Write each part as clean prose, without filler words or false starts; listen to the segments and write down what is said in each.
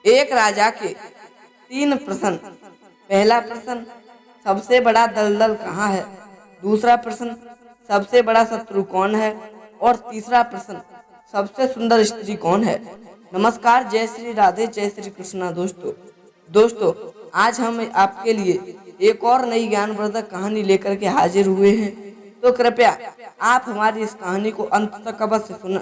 एक राजा के 3 प्रश्न। पहला प्रश्न, सबसे बड़ा दलदल कहाँ है? दूसरा प्रश्न, सबसे बड़ा शत्रु कौन है? और तीसरा प्रश्न, सबसे सुंदर स्त्री कौन है? नमस्कार, जय श्री राधे, जय श्री कृष्णा। दोस्तों आज हम आपके लिए एक और नई ज्ञानवर्धक कहानी लेकर के हाजिर हुए हैं। तो कृपया आप हमारी इस कहानी को अंत तक अवश्य सुनें,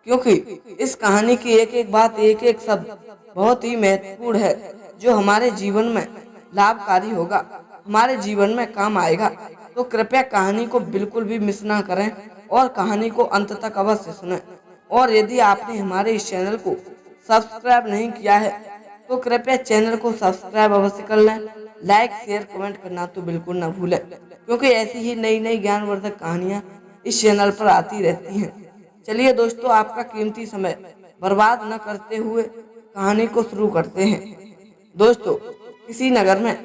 क्योंकि इस कहानी की एक एक बात, एक एक शब्द बहुत ही महत्वपूर्ण है, जो हमारे जीवन में लाभकारी होगा, हमारे जीवन में काम आएगा। तो कृपया कहानी को बिल्कुल भी मिस ना करें और कहानी को अंत तक अवश्य सुनें। और यदि आपने हमारे इस चैनल को सब्सक्राइब नहीं किया है तो कृपया चैनल को सब्सक्राइब अवश्य कर लें। लाइक, शेयर, कमेंट करना तो बिल्कुल ना भूलें, क्योंकि ऐसी ही नई नई ज्ञानवर्धक कहानियाँ इस चैनल पर आती रहती हैं। चलिए दोस्तों, आपका कीमती समय बर्बाद न करते हुए कहानी को शुरू करते हैं। दोस्तों, किसी नगर में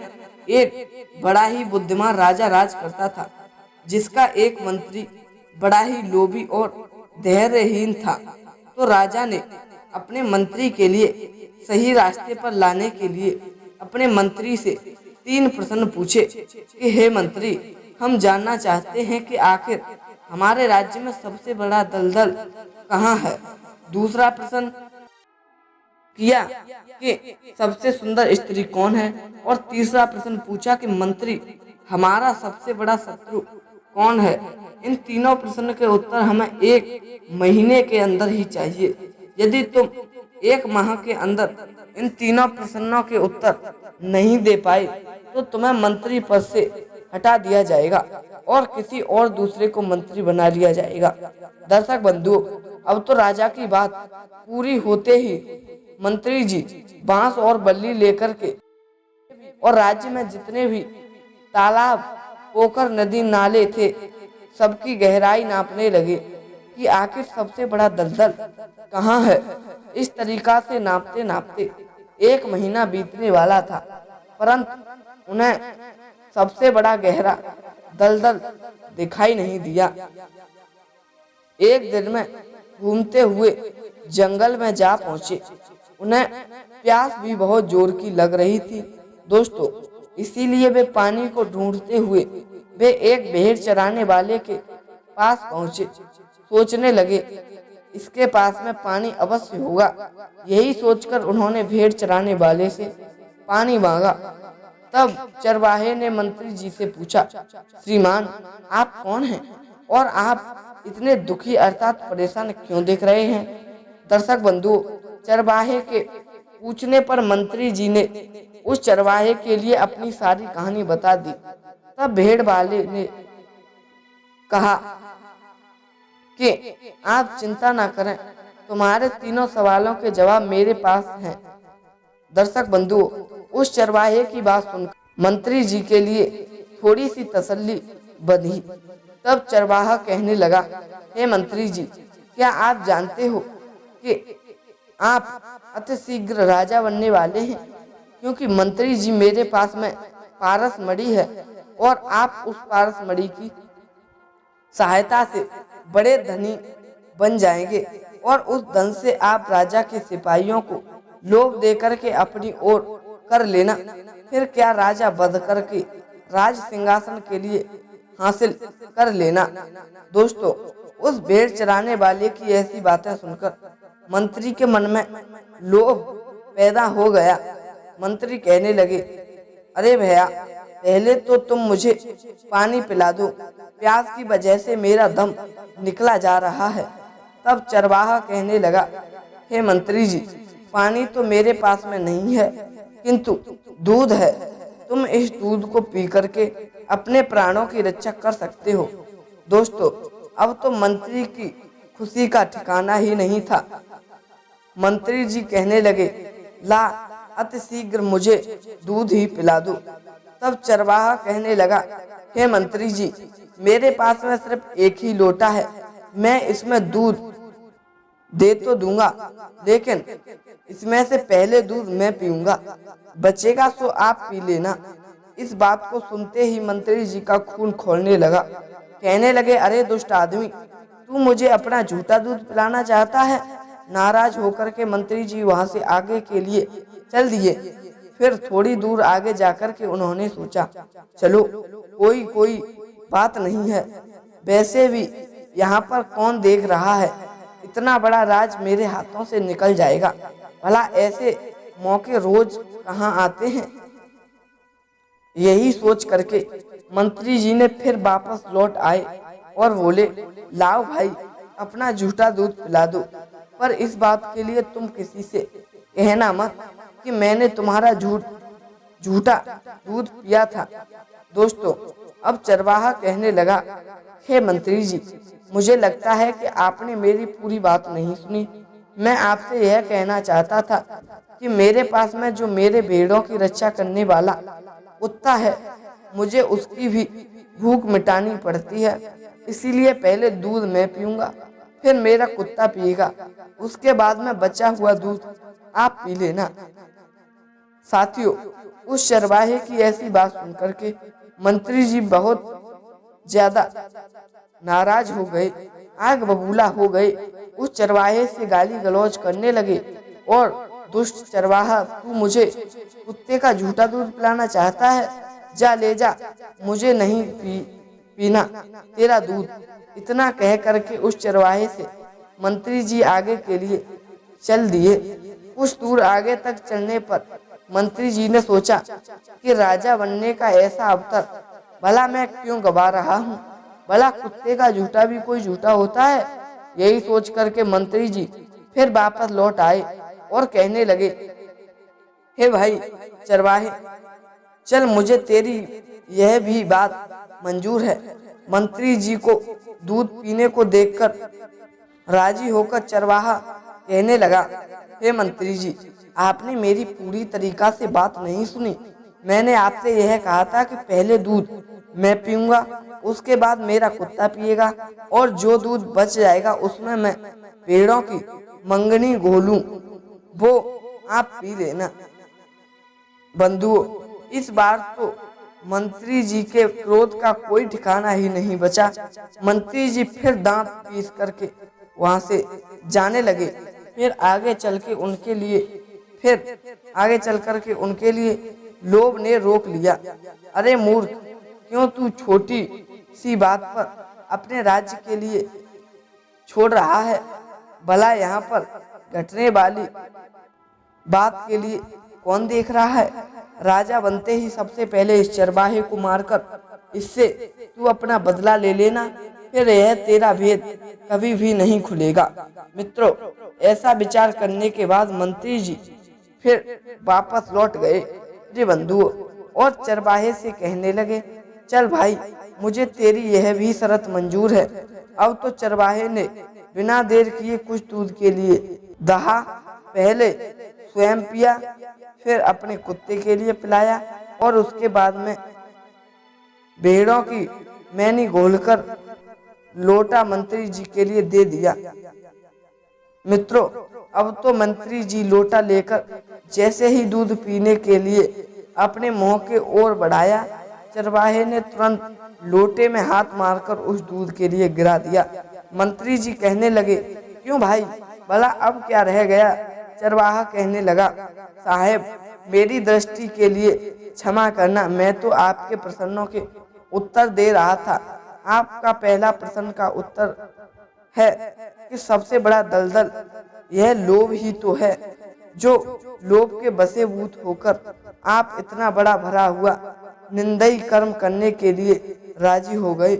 एक बड़ा ही बुद्धिमान राजा राज करता था, जिसका एक मंत्री बड़ा ही लोभी और धैर्यहीन था। तो राजा ने अपने मंत्री के लिए सही रास्ते पर लाने के लिए अपने मंत्री से 3 प्रश्न पूछे कि हे मंत्री, हम जानना चाहते हैं कि आखिर हमारे राज्य में सबसे बड़ा दलदल कहाँ है। दूसरा प्रश्न किया कि सबसे सुंदर स्त्री कौन है। और तीसरा प्रश्न पूछा कि मंत्री, हमारा सबसे बड़ा शत्रु कौन है। इन तीनों प्रश्न के उत्तर हमें 1 महीने के अंदर ही चाहिए। यदि तुम 1 माह के अंदर इन तीनों प्रश्नों के उत्तर नहीं दे पाए तो तुम्हें मंत्री पद से हटा दिया जाएगा और किसी और दूसरे को मंत्री बना लिया जाएगा। दर्शक बंधुओं, अब तो राजा की बात पूरी होते ही मंत्री जी बांस और बल्ली लेकर के और राज्य में जितने भी तालाब, पोखर, नदी, नाले थे, सबकी गहराई नापने लगे कि आखिर सबसे बड़ा दलदल कहाँ है। इस तरीका से नापते नापते 1 महीना बीतने वाला था, परंतु उन्हें सबसे बड़ा गहरा दलदल दिखाई नहीं दिया। एक दिन में घूमते हुए जंगल में जा पहुंचे। उन्हें प्यास भी बहुत जोर की लग रही थी दोस्तों, इसीलिए वे पानी को ढूंढते हुए वे एक भेड़ चराने वाले के पास पहुंचे। सोचने लगे, इसके पास में पानी अवश्य होगा। यही सोचकर उन्होंने भेड़ चराने वाले से पानी मांगा। तब चरवाहे ने मंत्री जी से पूछा, श्रीमान, आप कौन हैं और आप इतने दुखी अर्थात परेशान क्यों दिख रहे हैं। दर्शक बंधुओं, चरवाहे के पूछने पर मंत्री जी ने उस चरवाहे के लिए अपनी सारी कहानी बता दी। तब भेड़ वाले ने कहा कि आप चिंता ना करें, तुम्हारे तीनों सवालों के जवाब मेरे पास हैं। दर्शक बंधुओं, उस चरवाहे की बात सुनकर मंत्री जी के लिए थोड़ी सी तसल्ली बंधी। तब चरवाहा कहने लगा, हे मंत्री जी, क्या आप जानते हो कि आप अति शीघ्र राजा बनने वाले हैं, क्योंकि मंत्री जी मेरे पास में पारस मणि है और आप उस पारस मणि की सहायता से बड़े धनी बन जाएंगे और उस धन से आप राजा के सिपाहियों को लोभ देकर के अपनी ओर कर लेना। फिर क्या राजा बध करके राज सिंहासन के लिए हासिल कर लेना। दोस्तों, उस भेड़ चराने वाले की ऐसी बातें सुनकर मंत्री के मन में लोभ पैदा हो गया। मंत्री कहने लगे, अरे भैया, पहले तो तुम मुझे पानी पिला दो, प्यास की वजह से मेरा दम निकला जा रहा है। तब चरवाहा कहने लगा, हे मंत्री जी, पानी तो मेरे पास में नहीं है, किंतु दूध है। तुम इस दूध को पी करके अपने प्राणों की रक्षा कर सकते हो। दोस्तों, अब तो मंत्री की खुशी का ठिकाना ही नहीं था। मंत्री जी कहने लगे, ला, अति शीघ्र मुझे दूध ही पिला दो। तब चरवाहा कहने लगा, हे मंत्री जी, मेरे पास में सिर्फ 1 ही लोटा है, मैं इसमें दूध दे तो दूंगा, लेकिन इसमें से पहले दूध मैं पीऊंगा, बचेगा सो आप पी लेना। इस बात को सुनते ही मंत्री जी का खून खौलने लगा। कहने लगे, अरे दुष्ट आदमी, तू मुझे अपना झूठा दूध पिलाना चाहता है। नाराज होकर के मंत्री जी वहां से आगे के लिए चल दिए। फिर थोड़ी दूर आगे जाकर के उन्होंने सोचा, चलो कोई बात नहीं है, वैसे भी यहाँ पर कौन देख रहा है, इतना बड़ा राज मेरे हाथों से निकल जाएगा। भला ऐसे मौके रोज कहाँ आते हैं। यही सोच करके मंत्री जी ने फिर वापस लौट आए और बोले, लाओ भाई अपना झूठा दूध पिला दो, पर इस बात के लिए तुम किसी से कहना मत कि मैंने तुम्हारा झूठा दूध पिया था। दोस्तों, अब चरवाहा कहने लगा, हे मंत्री जी, मुझे लगता है कि आपने मेरी पूरी बात नहीं सुनी। मैं आपसे यह कहना चाहता था कि मेरे पास में जो मेरे भेड़ों की रक्षा करने वाला कुत्ता है, मुझे उसकी भी भूख मिटानी पड़ती है, इसीलिए पहले दूध मैं पीऊंगा, फिर मेरा कुत्ता पिएगा, उसके बाद में बचा हुआ दूध आप पी लेना। साथियों, उस चरवाहे की ऐसी बात सुनकर के मंत्री जी बहुत ज्यादा नाराज हो गए, आग बबूला हो गए, उस चरवाहे से गाली गलौज करने लगे और दुष्ट चरवाहा, तू मुझे कुत्ते का झूठा दूध पिलाना चाहता है, जा ले जा, मुझे नहीं पीना तेरा दूध। इतना कह करके उस चरवाहे से मंत्री जी आगे के लिए चल दिए। कुछ दूर आगे तक चलने पर मंत्री जी ने सोचा कि राजा बनने का ऐसा अवसर भला मैं क्यों गवा रहा हूँ, भला कुत्ते का झूठा भी कोई झूठा होता है। यही सोच करके मंत्री जी फिर वापस लौट आए और कहने लगे, हे भाई चरवाहे, चल मुझे तेरी यह भी बात मंजूर है। मंत्री जी को दूध पीने को देखकर राजी होकर चरवाहा कहने लगा, हे मंत्री जी, आपने मेरी पूरी तरीका से बात नहीं सुनी। मैंने आपसे यह कहा था कि पहले दूध मैं पीऊंगा, उसके बाद मेरा कुत्ता पिएगा, और जो दूध बच जाएगा उसमें मैं पेड़ों की मंगनी घोलूं, वो आप पी लेना। बंधुओं, इस बार तो मंत्री जी के क्रोध का कोई ठिकाना ही नहीं बचा। मंत्री जी फिर दांत पीस करके वहां से जाने लगे। फिर आगे चल करके उनके लिए लोभ ने रोक लिया। अरे मूर्ख, क्यों तू छोटी सी बात पर अपने राज्य के लिए छोड़ रहा है, भला यहाँ पर घटने वाली बात के लिए कौन देख रहा है। राजा बनते ही सबसे पहले इस चरवाहे को मारकर इससे तू अपना बदला ले लेना, फिर यह तेरा भेद कभी भी नहीं खुलेगा। मित्रों, ऐसा विचार करने के बाद मंत्री जी फिर वापस लौट गए अपने बंधुओं और चरवाहे से कहने लगे, चल भाई, मुझे तेरी यह भी शर्त मंजूर है। अब तो चरवाहे ने बिना देर किए कुछ दूध के लिए दहा, पहले स्वयं पिया, फिर अपने कुत्ते के लिए पिलाया और उसके बाद में भेड़ों की मैनी घोलकर लोटा मंत्री जी के लिए दे दिया। मित्रों, अब तो मंत्री जी लोटा लेकर जैसे ही दूध पीने के लिए अपने मुंह के ओर बढ़ाया, चरवाहे ने तुरंत लोटे में हाथ मारकर उस दूध के लिए गिरा दिया। मंत्री जी कहने लगे, क्यों भाई, भला अब क्या रह गया। चरवाहा कहने लगा, साहेब, मेरी दृष्टि के लिए क्षमा करना, मैं तो आपके प्रश्नों के उत्तर दे रहा था। आपका पहला प्रश्न का उत्तर है कि सबसे बड़ा दलदल यह लोभ ही तो है, जो लोभ के बसेभूत होकर आप इतना बड़ा भरा हुआ निंदई कर्म करने के लिए राजी हो गए।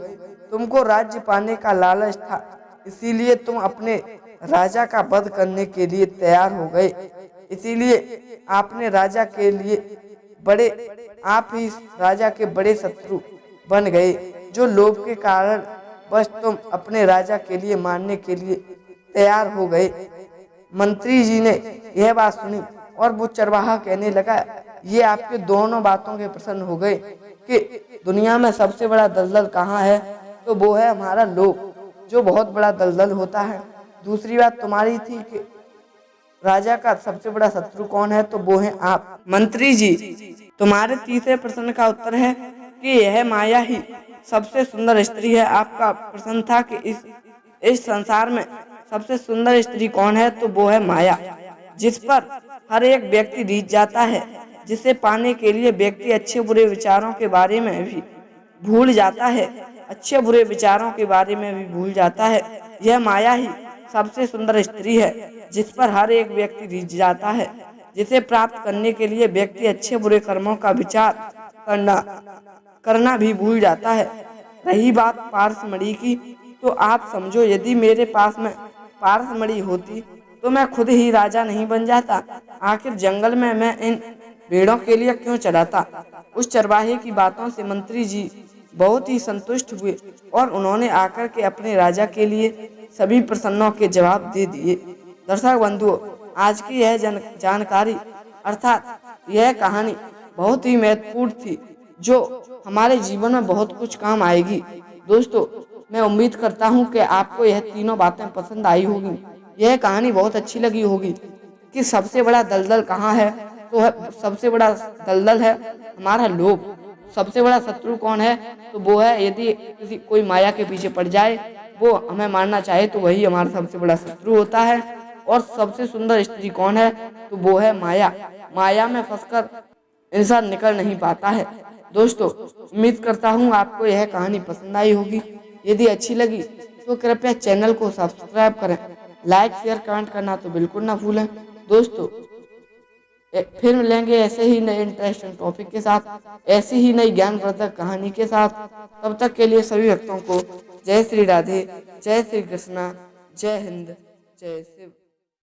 तुमको राज्य पाने का लालच था, इसीलिए तुम अपने राजा का वध करने के लिए तैयार हो गए। इसीलिए आपने राजा के लिए आप ही राजा के बड़े शत्रु बन गए, जो लोभ के कारण बस तुम अपने राजा के लिए मारने के लिए तैयार हो गए। मंत्री जी ने यह बात सुनी और वो चरवाहा कहने लगा, ये आपके दोनों बातों के प्रसन्न हो गए कि दुनिया में सबसे बड़ा दलदल कहाँ है, तो वो है हमारा लोभ, जो बहुत बड़ा दलदल होता है। दूसरी बात तुम्हारी थी कि राजा का सबसे बड़ा शत्रु कौन है, तो वो है आप। मंत्री जी, तुम्हारे तीसरे प्रश्न का उत्तर है कि यह माया ही सबसे सुंदर स्त्री है। आपका प्रश्न था कि इस संसार में सबसे सुंदर स्त्री कौन है, तो वो है माया, जिस पर हर एक व्यक्ति रीझ जाता है, जिसे पाने के लिए व्यक्ति अच्छे बुरे विचारों के बारे में भी भूल जाता है, अच्छे बुरे विचारों के बारे में भी भूल जाता है। यह माया ही सबसे सुंदर स्त्री है, जिस पर हर एक व्यक्ति रीझ जाता है, जिसे प्राप्त करने के लिए व्यक्ति अच्छे बुरे कर्मों का विचार करना भी भूल जाता है। रही बात पारसमणि की, तो आप समझो, यदि मेरे पास में पारसमणि होती तो मैं खुद ही राजा नहीं बन जाता। आखिर जंगल में मैं इन भेड़ों के लिए क्यों चलाता। उस चरवाहे की बातों से मंत्री जी बहुत ही संतुष्ट हुए और उन्होंने आकर के अपने राजा के लिए सभी प्रश्नों के जवाब दे दिए। दर्शक बंधुओं, आज की यह जानकारी अर्थात यह कहानी बहुत ही महत्वपूर्ण थी, जो हमारे जीवन में बहुत कुछ काम आएगी। दोस्तों, मैं उम्मीद करता हूँ कि आपको यह तीनों बातें पसंद आई होगी। यह कहानी बहुत अच्छी लगी होगी कि सबसे बड़ा दलदल कहाँ है। तो सबसे बड़ा दलदल है हमारा लोभ। सबसे बड़ा शत्रु कौन है, तो वो है, यदि किसी कोई माया के पीछे पड़ जाए, वो हमें मारना चाहे, तो वही हमारा सबसे बड़ा शत्रु होता है। और सबसे सुंदर स्त्री कौन है, तो वो है माया। माया में फंसकर इंसान निकल नहीं पाता है। दोस्तों, उम्मीद करता हूँ आपको यह कहानी पसंद आई होगी। यदि अच्छी लगी तो कृपया चैनल को सब्सक्राइब करें, लाइक शेयर कमेंट करना तो बिल्कुल ना भूलें। दोस्तों, फिर मिलेंगे ऐसे ही नए इंटरेस्टिंग टॉपिक के साथ, ऐसी ही नई ज्ञानवर्धक कहानी के साथ। तब तक के लिए सभी भक्तों को जय श्री राधे, जय श्री कृष्णा, जय हिंद, जय शिव।